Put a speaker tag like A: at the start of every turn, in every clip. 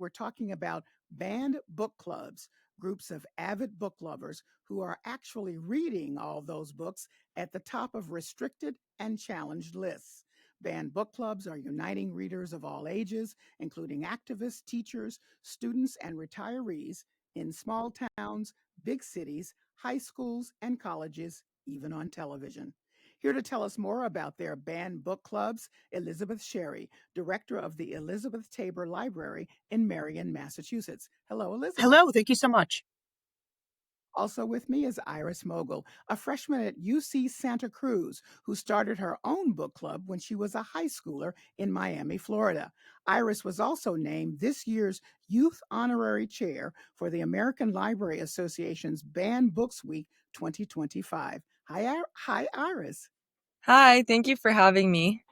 A: We're talking about banned book clubs, groups of avid book lovers who are actually reading all those books at the top of restricted and challenged lists. Banned book clubs are uniting readers of all ages, including activists, teachers, students, and retirees in small towns, big cities, high schools, and colleges, even on television. Here to tell us more about their banned book clubs, Elizabeth Sherry, director of the Elizabeth Tabor Library in Marion, Massachusetts. Hello, Elizabeth.
B: Hello, thank you so much.
A: Also with me is Iris Mogul, a freshman at UC Santa Cruz who started her own book club when she was a high schooler in Miami, Florida. Iris was also named this year's Youth Honorary Chair for the American Library Association's Banned Books Week 2025. Hi, Iris.
C: Hi, thank you for having me.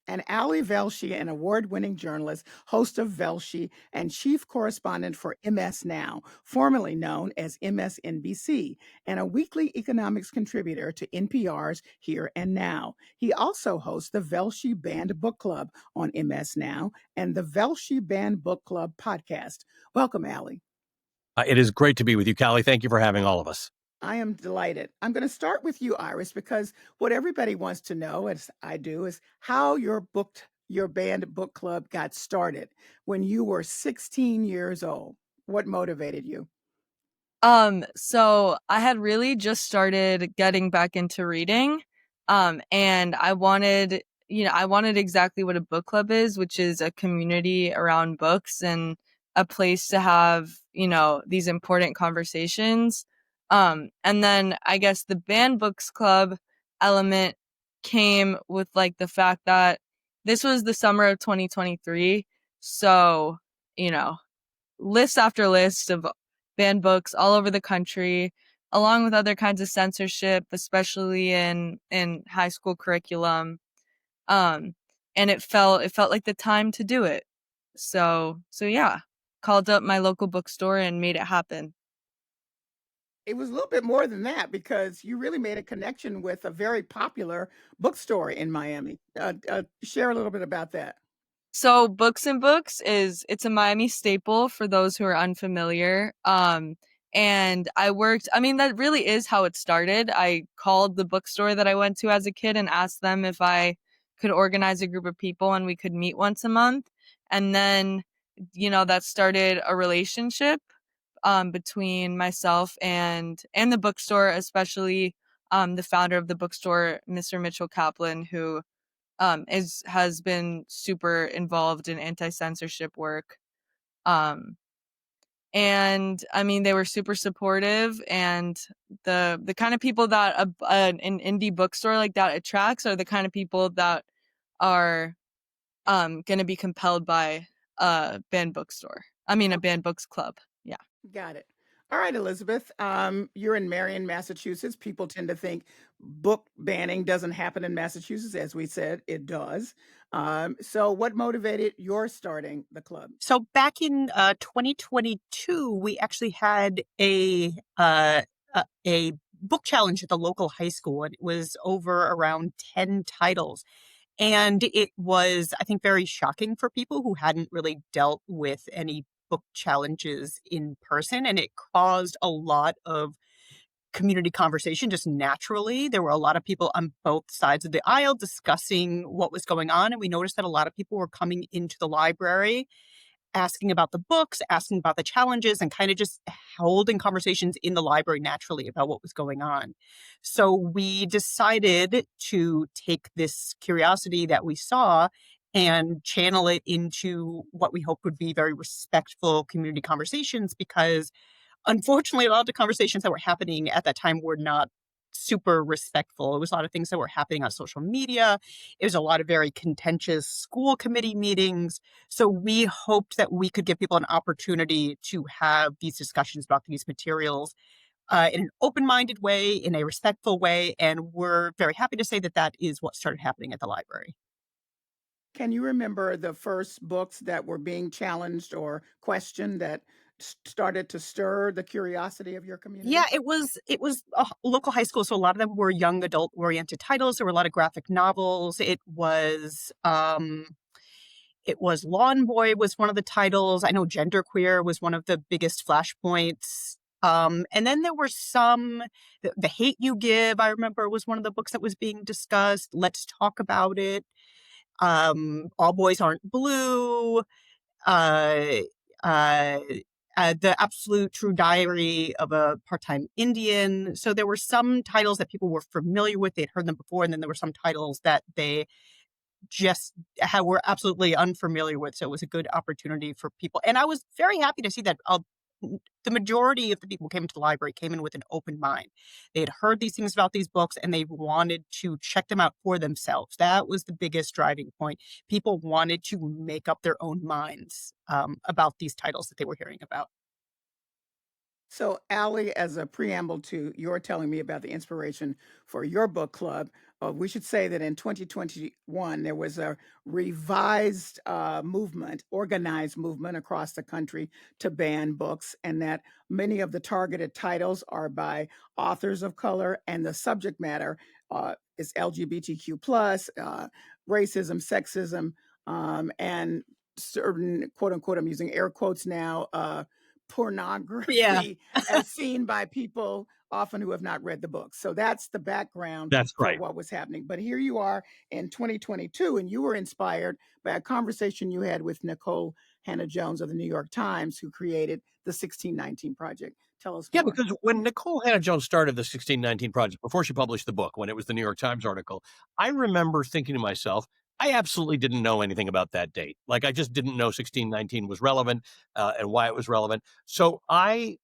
A: And Velshi, an award-winning journalist, host of Velshi, and chief correspondent for MS Now, formerly known as MSNBC, and a weekly economics contributor to NPR's Here and Now. He also hosts the Velshi Banned Book Club on MS Now and the Velshi Banned Book Club podcast. Welcome, Allie.
D: It is great to be with you, Callie. Thank you for having all of us.
A: I am delighted. I'm going to start with you, Iris, because what everybody wants to know, as I do, is how your banned book club got started when you were 16 years old. What motivated you?
C: So I had really just started getting back into reading. And I wanted exactly what a book club is, which is a community around books and a place to have, these important conversations. And then I guess the banned books club element came with like the fact that this was the summer of 2023. So, list after list of banned books all over the country, along with other kinds of censorship, especially in high school curriculum. And it felt like the time to do it. So yeah, called up my local bookstore and made it happen.
A: It was a little bit more than that because you really made a connection with a very popular bookstore in Miami. Share a little bit about that.
C: So Books and Books it's a Miami staple for those who are unfamiliar. And that really is how it started. I called the bookstore that I went to as a kid and asked them if I could organize a group of people and we could meet once a month. And then, that started a relationship between myself and the bookstore, especially the founder of the bookstore, Mr. Mitchell Kaplan, who has been super involved in anti-censorship work. And I mean, they were super supportive, and the kind of people that an indie bookstore like that attracts are the kind of people that are going to be compelled by a banned books club. Yeah.
A: Got it. All right, Elizabeth. You're in Marion, Massachusetts. People tend to think book banning doesn't happen in Massachusetts. As we said, it does. So, what motivated your starting the club?
B: So back in 2022, we actually had a book challenge at the local high school, and it was over around 10 titles. And it was, I think, very shocking for people who hadn't really dealt with any book challenges in person. And it caused a lot of community conversation just naturally. There were a lot of people on both sides of the aisle discussing what was going on. And we noticed that a lot of people were coming into the library asking about the books, asking about the challenges, and kind of just holding conversations in the library naturally about what was going on. So we decided to take this curiosity that we saw and channel it into what we hoped would be very respectful community conversations, because unfortunately, a lot of the conversations that were happening at that time were not super respectful. It was a lot of things that were happening on social media. It was a lot of very contentious school committee meetings. So we hoped that we could give people an opportunity to have these discussions about these materials in an open-minded way, in a respectful way. And we're very happy to say that that is what started happening at the library.
A: Can you remember the first books that were being challenged or questioned that started to stir the curiosity of your community?
B: Yeah, it was a local high school, so a lot of them were young adult oriented titles. There were a lot of graphic novels. It was Lawn Boy was one of the titles. I know Genderqueer was one of the biggest flashpoints. And then there were some, the Hate You Give, I remember, was one of the books that was being discussed. Let's Talk About It. All Boys Aren't Blue. Uh, uh, the Absolute True Diary of a Part-Time Indian. So there were some titles that people were familiar with. They'd heard them before. And then there were some titles that they just were absolutely unfamiliar with. So it was a good opportunity for people. And I was very happy to see that the majority of the people who came into the library came in with an open mind. They had heard these things about these books and they wanted to check them out for themselves. That was the biggest driving point. People wanted to make up their own minds about these titles that they were hearing about.
A: So, Allie, as a preamble to your telling me about the inspiration for your book club, we should say that in 2021, there was a revised movement, organized movement across the country to ban books, and that many of the targeted titles are by authors of color, and the subject matter is LGBTQ, racism, sexism, and certain, quote unquote, I'm using air quotes now, pornography as seen by people often who have not read the book. So that's the background
D: That's
A: for
D: right.
A: what was happening. But here you are in 2022, and you were inspired by a conversation you had with Nicole Hannah-Jones of the New York Times, who created the 1619 Project. Tell us
D: Yeah,
A: more.
D: because when Nicole Hannah-Jones started the 1619 Project, before she published the book, when it was the New York Times article, I remember thinking to myself, I absolutely didn't know anything about that date. Like, I just didn't know 1619 was relevant and why it was relevant. So my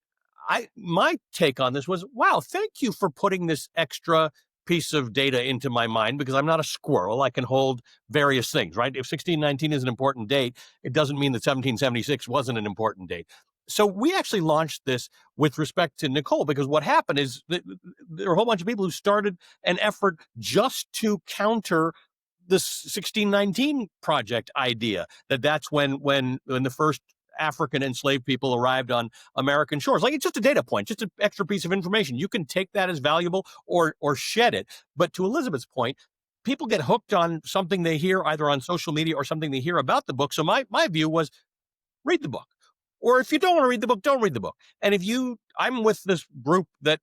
D: take on this was, wow, thank you for putting this extra piece of data into my mind, because I'm not a squirrel. I can hold various things, right? If 1619 is an important date, it doesn't mean that 1776 wasn't an important date. So we actually launched this with respect to Nicole, because what happened is that there were a whole bunch of people who started an effort just to counter the 1619 project idea, that's when the first African enslaved people arrived on American shores. Like, it's just a data point, just an extra piece of information. You can take that as valuable or shed it. But to Elizabeth's point, people get hooked on something they hear either on social media or something they hear about the book. So my view was, read the book. Or if you don't want to read the book, don't read the book. And I'm with this group that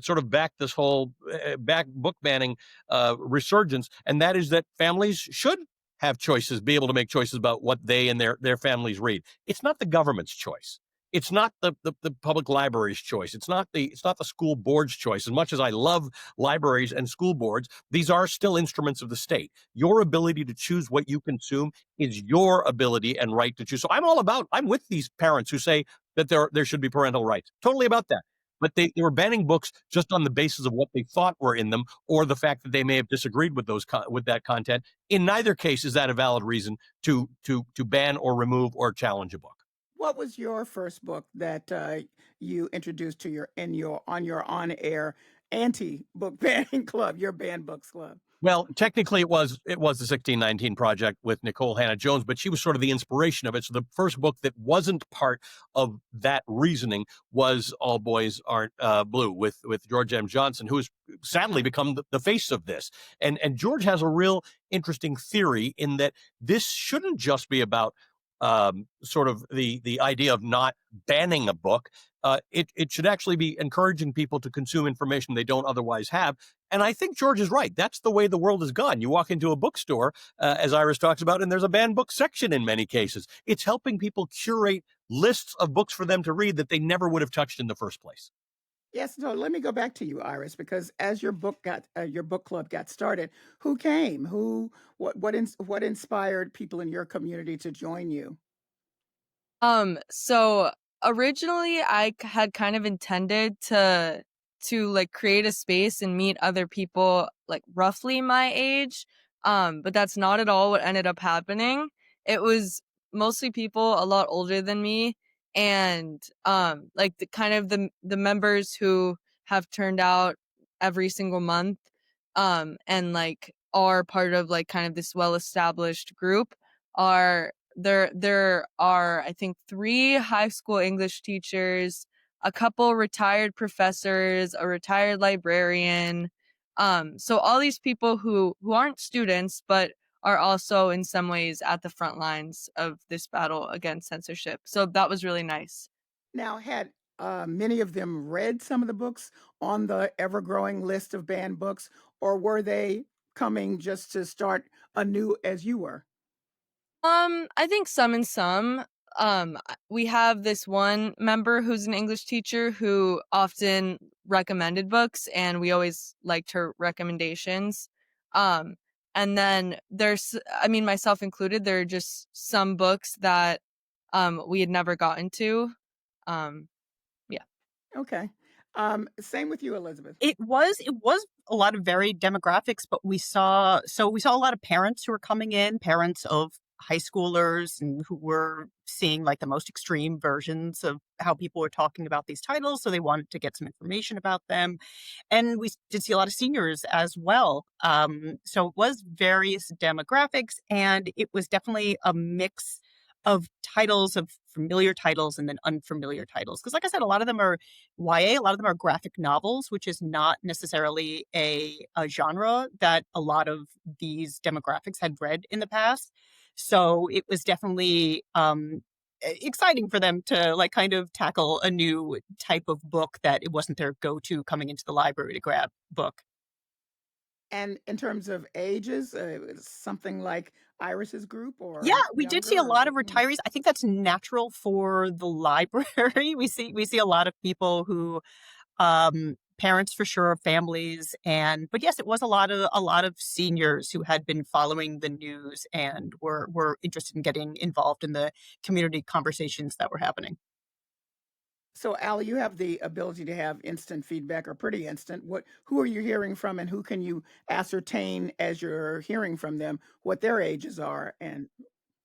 D: sort of backed this whole back book banning resurgence, and that is that families should have choices, be able to make choices about what they and their families read. It's not the government's choice. It's not the public library's choice. It's not the school board's choice. As much as I love libraries and school boards, these are still instruments of the state. Your ability to choose what you consume is your ability and right to choose. So I'm with these parents who say that there should be parental rights. Totally about that. But they were banning books just on the basis of what they thought were in them, or the fact that they may have disagreed with with that content. In neither case is that a valid reason to ban or remove or challenge a book.
A: What was your first book that you introduced to your on-air anti-book banning club, your banned books club?
D: Well, technically it was the 1619 Project with Nicole Hannah-Jones, but she was sort of the inspiration of it. So the first book that wasn't part of that reasoning was All Boys Aren't Blue with George M. Johnson, who has sadly become the face of this. And George has a real interesting theory in that this shouldn't just be about sort of the idea of not banning a book. It should actually be encouraging people to consume information they don't otherwise have. And I think George is right. That's the way the world has gone. You walk into a bookstore, as Iris talks about, and there's a banned book section in many cases. It's helping people curate lists of books for them to read that they never would have touched in the first place.
A: Yes, so let me go back to you, Iris, because as your book club got started, who came? What inspired people in your community to join you?
C: So originally I had kind of intended to like create a space and meet other people like roughly my age. But that's not at all what ended up happening. It was mostly people a lot older than me, and like the members who have turned out every single month and like are part of like kind of this well-established group are there are, I think, 3 high school English teachers, a couple retired professors, a retired librarian. So all these people who aren't students but are also in some ways at the front lines of this battle against censorship. So that was really nice.
A: Now, had many of them read some of the books on the ever growing list of banned books, or were they coming just to start anew as you were?
C: I think some and some. We have this one member who's an English teacher who often recommended books, and we always liked her recommendations. Um, and then I mean, myself included, there are just some books that we had never gotten to. Um, yeah.
A: Okay. Same with you, Elizabeth.
B: It was a lot of varied demographics, but we saw a lot of parents who were coming in, parents of high schoolers and who were seeing like the most extreme versions of how people were talking about these titles. So they wanted to get some information about them. And we did see a lot of seniors as well. So it was various demographics, and it was definitely a mix of titles, of familiar titles and then unfamiliar titles. Because, like I said, a lot of them are YA, a lot of them are graphic novels, which is not necessarily a genre that a lot of these demographics had read in the past. So it was definitely exciting for them to like kind of tackle a new type of book that it wasn't their go-to coming into the library to grab book.
A: And in terms of ages, something like Iris's group
B: Yeah,
A: or
B: we did see a
A: younger
B: lot of
A: or
B: retirees. I think that's natural for the library. We see a lot of people who parents for sure, families, and but yes, it was a lot of seniors who had been following the news and were interested in getting involved in the community conversations that were happening.
A: So, Allie, you have the ability to have instant feedback or pretty instant. Who are you hearing from, and who can you ascertain as you're hearing from them what their ages are? And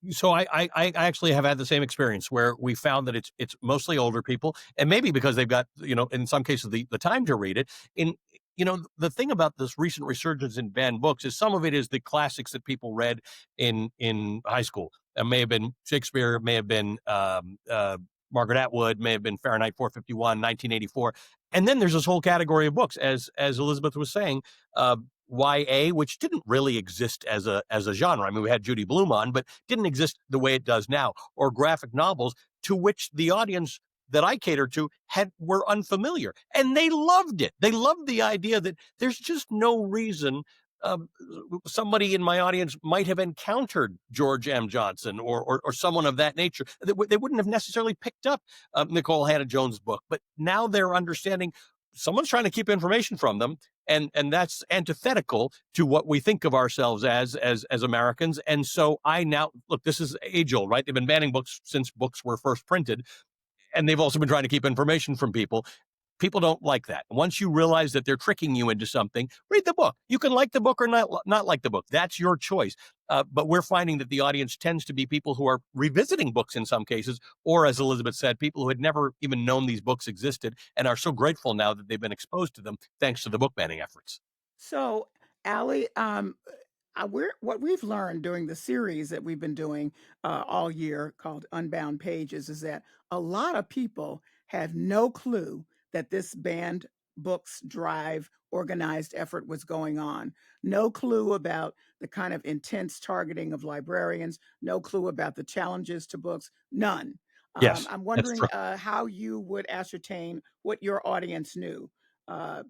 D: So I actually have had the same experience where we found that it's mostly older people, and maybe because they've got, in some cases the time to read it. In The thing about this recent resurgence in banned books is some of it is the classics that people read in high school. It may have been Shakespeare, may have been Margaret Atwood, may have been Fahrenheit 451, 1984, and then there's this whole category of books, as Elizabeth was saying. Uh, YA, which didn't really exist as a genre. I mean, we had Judy Blume on, but didn't exist the way it does now. Or graphic novels, to which the audience that I catered to were unfamiliar, and they loved it. They loved the idea that there's just no reason. Somebody in my audience might have encountered George M. Johnson or someone of that nature. They wouldn't have necessarily picked up Nicole Hannah Jones' book, but now they're understanding someone's trying to keep information from them, and that's antithetical to what we think of ourselves as Americans. And so I now look, this is age old, right? They've been banning books since books were first printed, and they've also been trying to keep information from people. People don't like that. Once you realize that they're tricking you into something, read the book. You can like the book or not like the book. That's your choice. But we're finding that the audience tends to be people who are revisiting books in some cases, or as Elizabeth said, people who had never even known these books existed and are so grateful now that they've been exposed to them thanks to the book banning efforts.
A: so, Allie, what we've learned during the series that we've been doing all year called Unbound Pages is that a lot of people have no clue that this banned books drive organized effort was going on. No clue about the kind of intense targeting of librarians, no clue about the challenges to books, none.
D: Yes,
A: I'm
D: that's
A: wondering
D: true.
A: how you would ascertain what your audience knew.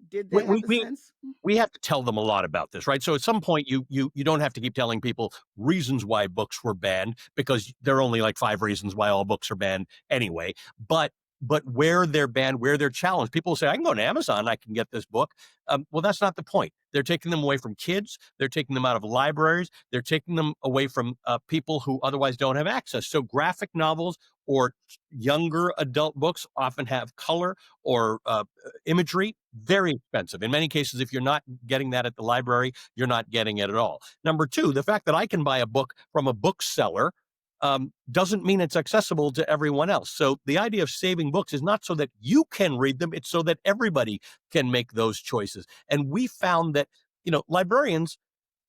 A: Did
D: We,
A: they have
D: we,
A: a
D: we,
A: sense?
D: we have to tell them a lot about this, right? So at some point, you don't have to keep telling people reasons why books were banned, because there are only like 5 reasons why all books are banned anyway. But where they're banned, where they're challenged, people say, I can go to Amazon, I can get this book. Well, that's not the point. They're taking them away from kids. They're taking them out of libraries. They're taking them away from people who otherwise don't have access. So graphic novels or younger adult books often have color or imagery, very expensive. In many cases, if you're not getting that at the library, you're not getting it at all. Number two, the fact that I can buy a book from a bookseller doesn't mean it's accessible to everyone else. So the idea of saving books is not so that you can read them, it's so that everybody can make those choices. And we found that, librarians,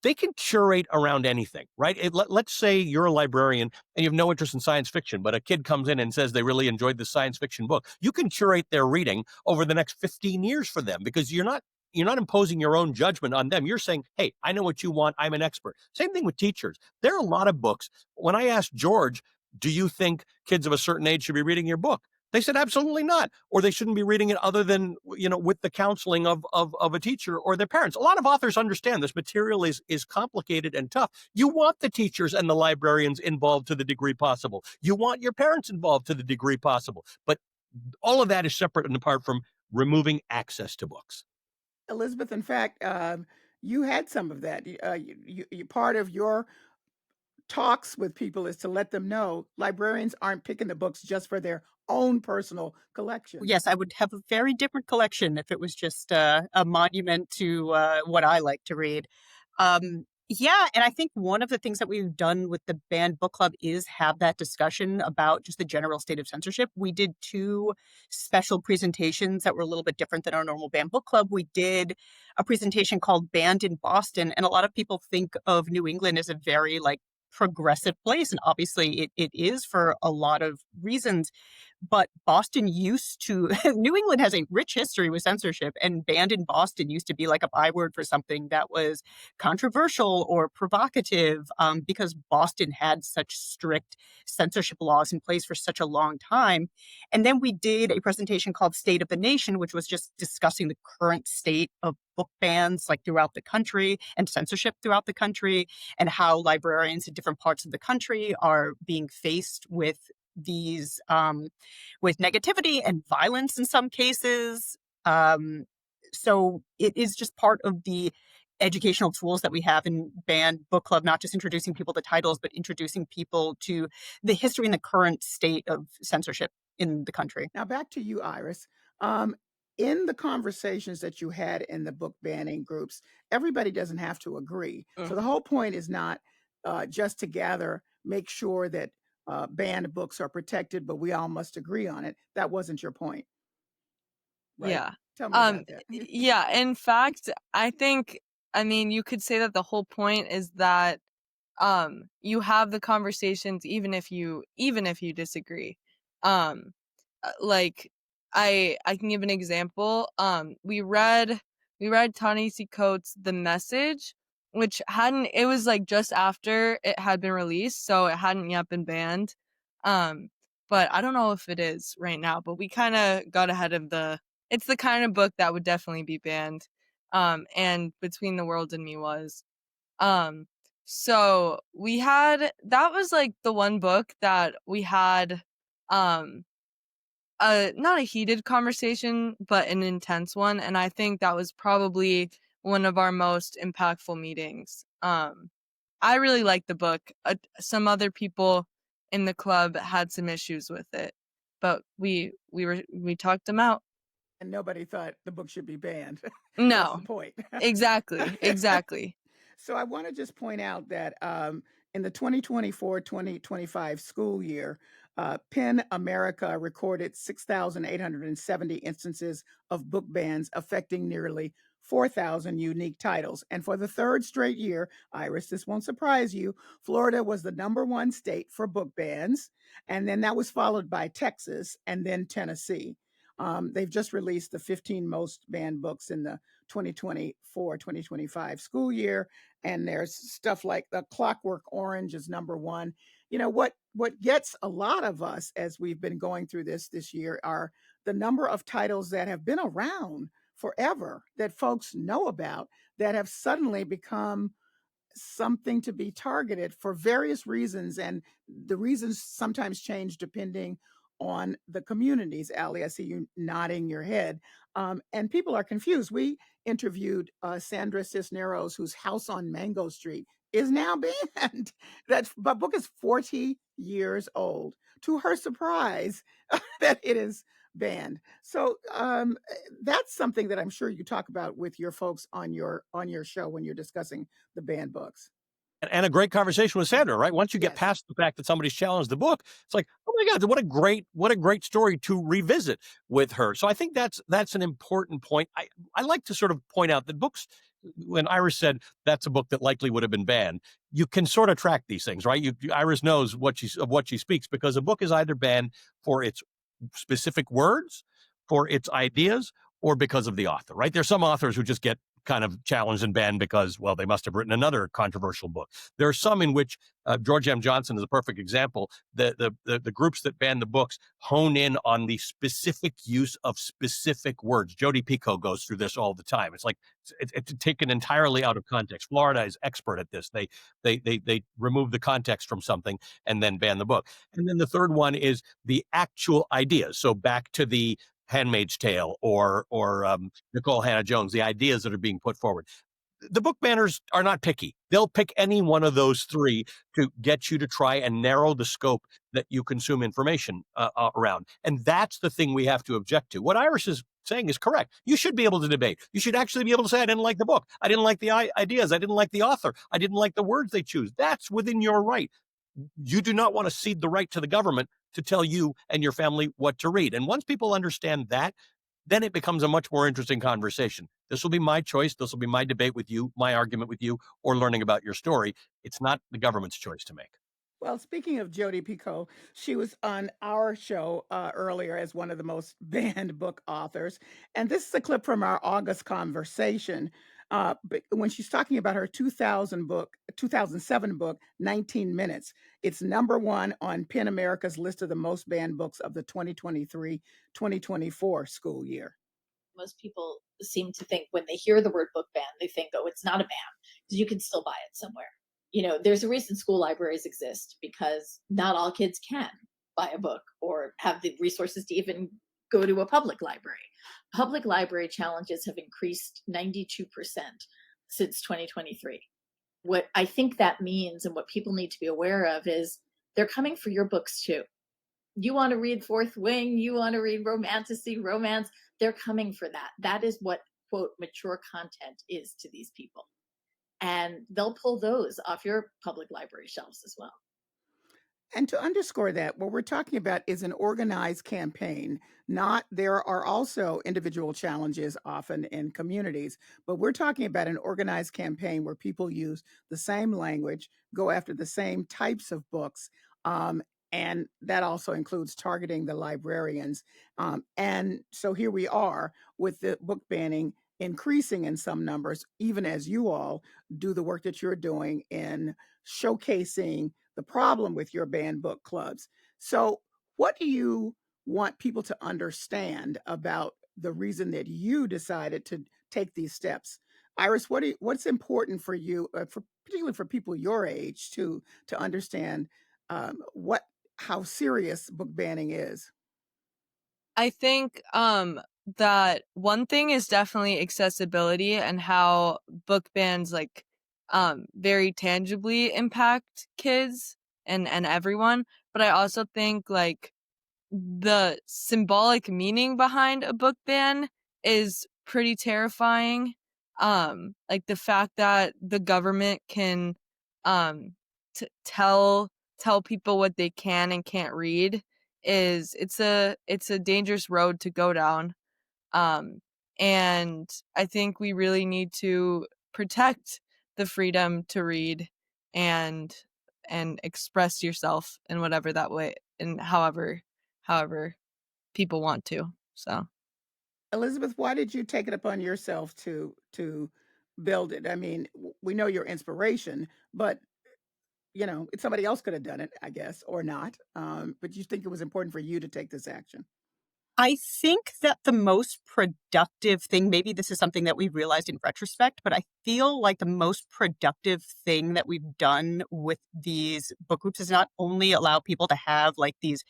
D: they can curate around anything, right? Let's say you're a librarian and you have no interest in science fiction, but a kid comes in and says they really enjoyed the science fiction book. You can curate their reading over the next 15 years for them, because you're not imposing your own judgment on them. You're saying, hey, I know what you want. I'm an expert. Same thing with teachers. There are a lot of books. When I asked George, do you think kids of a certain age should be reading your book? They said absolutely not, or they shouldn't be reading it other than, with the counseling of a teacher or their parents. A lot of authors understand this material is complicated and tough. You want the teachers and the librarians involved to the degree possible. You want your parents involved to the degree possible. But all of that is separate and apart from removing access to books.
A: Elizabeth, in fact, you had some of that. Part of your talks with people is to let them know librarians aren't picking the books just for their own personal collection.
B: Yes, I would have a very different collection if it was just a monument to what I like to read. Yeah, and I think one of the things that we've done with the Banned Book Club is have that discussion about just the general state of censorship. We did 2 special presentations that were a little bit different than our normal Banned Book Club. We did a presentation called Banned in Boston, and a lot of people think of New England as a very progressive place, and obviously it is for a lot of reasons. But Boston used to, New England has a rich history with censorship, and Banned in Boston used to be like a byword for something that was controversial or provocative, because Boston had such strict censorship laws in place for such a long time. And then we did a presentation called State of the Nation, which was just discussing the current state of book bans throughout the country and censorship throughout the country, and how librarians in different parts of the country are being faced with these with negativity and violence in some cases. So it is just part of the educational tools that we have in Banned Book Club, not just introducing people to titles, but introducing people to the history and the current state of censorship in the country.
A: Now back to you, Iris. In the conversations that you had in the book banning groups, everybody doesn't have to agree. So the whole point is not just to make sure that banned books are protected, but we all must agree on it. That wasn't your point, right?
C: Yeah.
A: Tell me about that.
C: Yeah. In fact, you could say that the whole point is that you have the conversations even if you disagree. I can give an example. We read Ta-Nehisi Coates' The Message, which it was just after it had been released, so it hadn't yet been banned. But I don't know if it is right now, but we kind of got ahead of it's the kind of book that would definitely be banned. And Between the World and Me was. So that was the one book that we had, not a heated conversation, but an intense one. And I think that was probably one of our most impactful meetings. I really liked the book. Some other people in the club had some issues with it, but we talked them out.
A: And nobody thought the book should be banned.
C: No.
A: That's the point.
C: Exactly.
A: So I want to just point out that in the 2024-2025 school year, PEN America recorded 6,870 instances of book bans affecting nearly 4,000 unique titles. And for the 3rd straight year, Iris, this won't surprise you, Florida was the #1 state for book bans. And then that was followed by Texas and then Tennessee. They've just released the 15 most banned books in the 2024-2025 school year. And there's stuff like The Clockwork Orange is #1. What gets a lot of us as we've been going through this year are the number of titles that have been around forever that folks know about that have suddenly become something to be targeted for various reasons. And the reasons sometimes change depending on the communities. Allie, I see you nodding your head. And people are confused. We interviewed Sandra Cisneros, whose house on Mango Street is now banned. That book is 40 years old. To her surprise, that it is banned. So that's something that I'm sure you talk about with your folks on your show when you're discussing the banned books.
D: And a great conversation with Sandra, right? Once you get
A: Yes.
D: past the fact that somebody's challenged the book, it's like, oh my God, what a great story to revisit with her. So I think that's an important point. I like to sort of point out that books, when Iris said that's a book that likely would have been banned, you can sort of track these things, right? Iris knows of what she speaks, because a book is either banned for its specific words, for its ideas, or because of the author, right? There's some authors who just get kind of challenged and banned because, well, they must have written another controversial book. There are some in which George M. Johnson is a perfect example. The groups that ban the books hone in on the specific use of specific words. Jodi Picoult goes through this all the time. It's like it's taken entirely out of context. Florida is expert at this. They remove the context from something and then ban the book. And then the third one is the actual ideas. So back to the Handmaid's Tale or Nicole Hannah Jones, the ideas that are being put forward. The book banners are not picky. They'll pick any one of those three to get you to try and narrow the scope that you consume information around. And that's the thing we have to object to. What Iris is saying is correct. You should be able to debate. You should actually be able to say, I didn't like the book. I didn't like the ideas. I didn't like the author. I didn't like the words they choose. That's within your right. You do not want to cede the right to the government to tell you and your family what to read. And once people understand that, then it becomes a much more interesting conversation. This will be my choice. This will be my debate with you, my argument with you, or learning about your story. It's not the government's choice to make.
A: Well, speaking of Jodi Picoult, she was on our show earlier as one of the most banned book authors. And this is a clip from our August conversation. But when she's talking about her 2007 book, 19 Minutes, it's number one on PEN America's list of the most banned books of the 2023-2024 school year.
E: Most people seem to think when they hear the word book ban, they think, oh, it's not a ban because you can still buy it somewhere. There's a reason school libraries exist because not all kids can buy a book or have the resources to even go to a public library. Public library challenges have increased 92% since 2023. What I think that means and what people need to be aware of is they're coming for your books too. You want to read Fourth Wing, you want to read romantasy, romance, they're coming for that. That is what, quote, mature content is to these people. And they'll pull those off your public library shelves as well.
A: And to underscore that, what we're talking about is an organized campaign. There are also individual challenges often in communities, but we're talking about an organized campaign where people use the same language, go after the same types of books, and that also includes targeting the librarians. And so here we are with the book banning increasing in some numbers, even as you all do the work that you're doing in showcasing the problem with your banned book clubs. So what do you want people to understand about the reason that you decided to take these steps? Iris, what's important for you, particularly for people your age, to understand how serious book banning is?
C: I think that one thing is definitely accessibility and how book bans very tangibly impact kids and everyone. But I also think the symbolic meaning behind a book ban is pretty terrifying. The fact that the government can tell people what they can and can't read it's a dangerous road to go down. And I think we really need to protect the freedom to read and express yourself in whatever that way and however people want to. So
A: Elizabeth, why did you take it upon yourself to build it? I mean, we know your inspiration, but somebody else could have done it, I guess, or not. But you think it was important for you to take this action?
B: I think that the most productive thing, maybe this is something that we realized in retrospect, but I feel like the most productive thing that we've done with these book groups is not only allow people to have these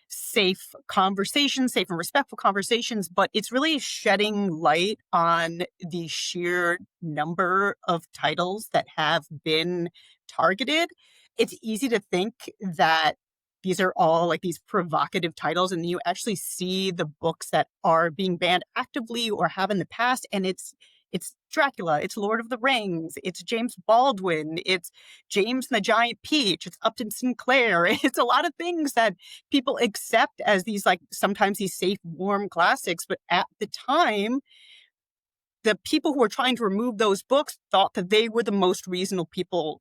B: safe conversations, safe and respectful conversations, but it's really shedding light on the sheer number of titles that have been targeted. It's easy to think that these are all these provocative titles, and you actually see the books that are being banned actively or have in the past, and it's Dracula, it's Lord of the Rings, it's James Baldwin, it's James and the Giant Peach, it's Upton Sinclair. It's a lot of things that people accept as these sometimes these safe, warm classics, but at the time, the people who were trying to remove those books thought that they were the most reasonable people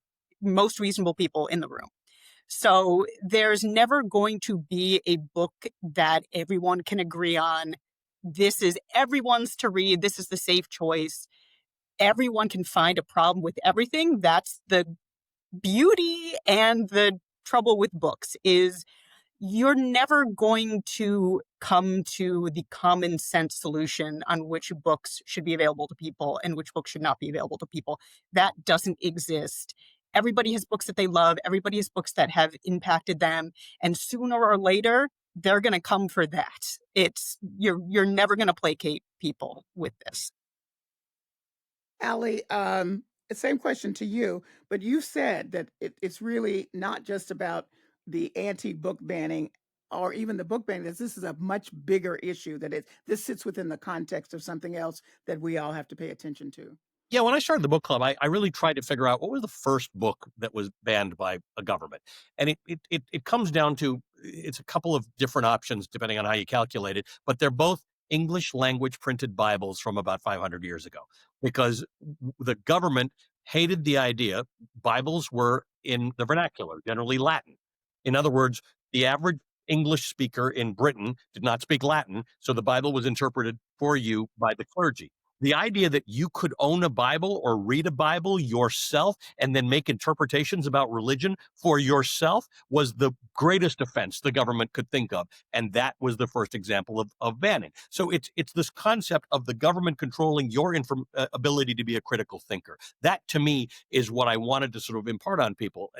B: in the room. So there's never going to be a book that everyone can agree on this is everyone's to read, this is the safe choice, everyone can find a problem with everything. That's the beauty and the trouble with books is you're never going to come to the common sense solution on which books should be available to people and which books should not be available to people. That doesn't exist. Everybody has books that they love. Everybody has books that have impacted them. And sooner or later, they're going to come for that. You're never going to placate people with this.
A: Allie, same question to you, but you said that it's really not just about the anti-book banning or even the book banning. This is a much bigger issue, that this sits within the context of something else that we all have to pay attention to.
D: Yeah, when I started the book club, I really tried to figure out what was the first book that was banned by a government. And it comes down to, it's a couple of different options depending on how you calculate it, but they're both English language printed Bibles from about 500 years ago, because the government hated the idea Bibles were in the vernacular, generally Latin. In other words, the average English speaker in Britain did not speak Latin, so the Bible was interpreted for you by the clergy. The idea that you could own a Bible or read a Bible yourself and then make interpretations about religion for yourself was the greatest offense the government could think of. And that was the first example of banning. So it's this concept of the government controlling your ability to be a critical thinker. That, to me, is what I wanted to sort of impart on people,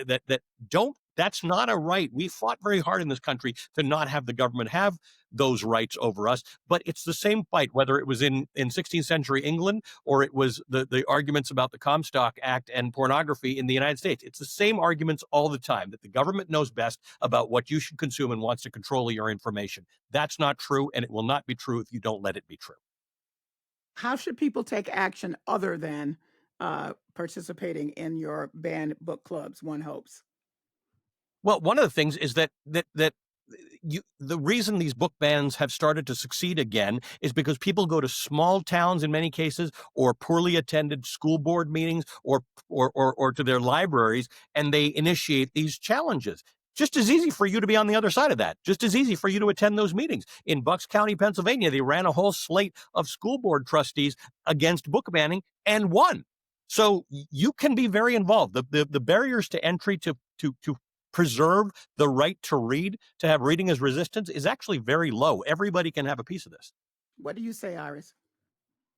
D: that's not a right. We fought very hard in this country to not have the government have those rights over us, but it's the same fight, whether it was in 16th century England or it was the arguments about the Comstock Act and pornography in the United States. It's the same arguments all the time, that the government knows best about what you should consume and wants to control your information. That's not true, and it will not be true if you don't let it be true.
A: How should people take action other than participating in your banned book clubs, one hopes?
D: Well, one of the things is that the reason these book bans have started to succeed again is because people go to small towns in many cases, or poorly attended school board meetings, or to their libraries, and they initiate these challenges. Just as easy for you to be on the other side of that. Just as easy for you to attend those meetings. In Bucks County, Pennsylvania, they ran a whole slate of school board trustees against book banning and won. So you can be very involved. The barriers to entry to preserve the right to read, to have reading as resistance, is actually very low. Everybody can have a piece of this.
A: What do you say, Iris?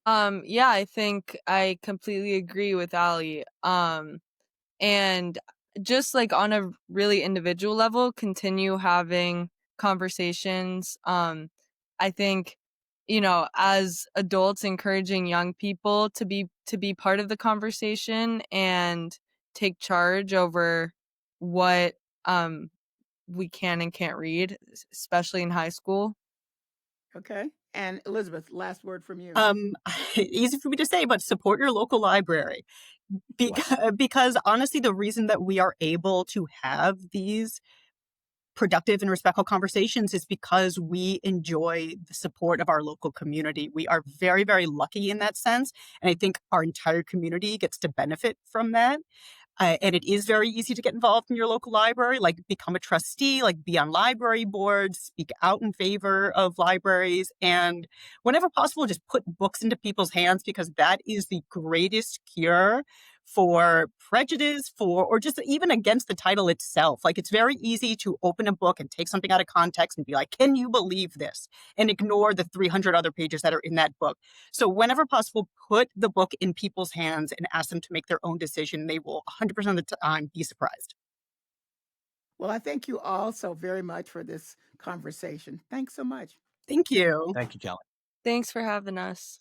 C: Yeah, I think I completely agree with Allie. And just like on a really individual level, continue having conversations. I think, as adults, encouraging young people to be part of the conversation and take charge over what we can and can't read, especially in high school.
A: Okay. And Elizabeth, last word from you.
B: Easy for me to say, but support your local library. Because honestly, the reason that we are able to have these productive and respectful conversations is because we enjoy the support of our local community. We are very, very lucky in that sense. And I think our entire community gets to benefit from that. And it is very easy to get involved in your local library, like become a trustee, like be on library boards, speak out in favor of libraries, and whenever possible, just put books into people's hands, because that is the greatest cure for prejudice, or just even against the title itself. Like, it's very easy to open a book and take something out of context and be like, can you believe this? And ignore the 300 other pages that are in that book. So whenever possible, put the book in people's hands and ask them to make their own decision. They will 100% of the time be surprised.
A: Well, I thank you all so very much for this conversation. Thanks so much.
B: Thank you.
D: Thank you, Callie.
C: Thanks for having us.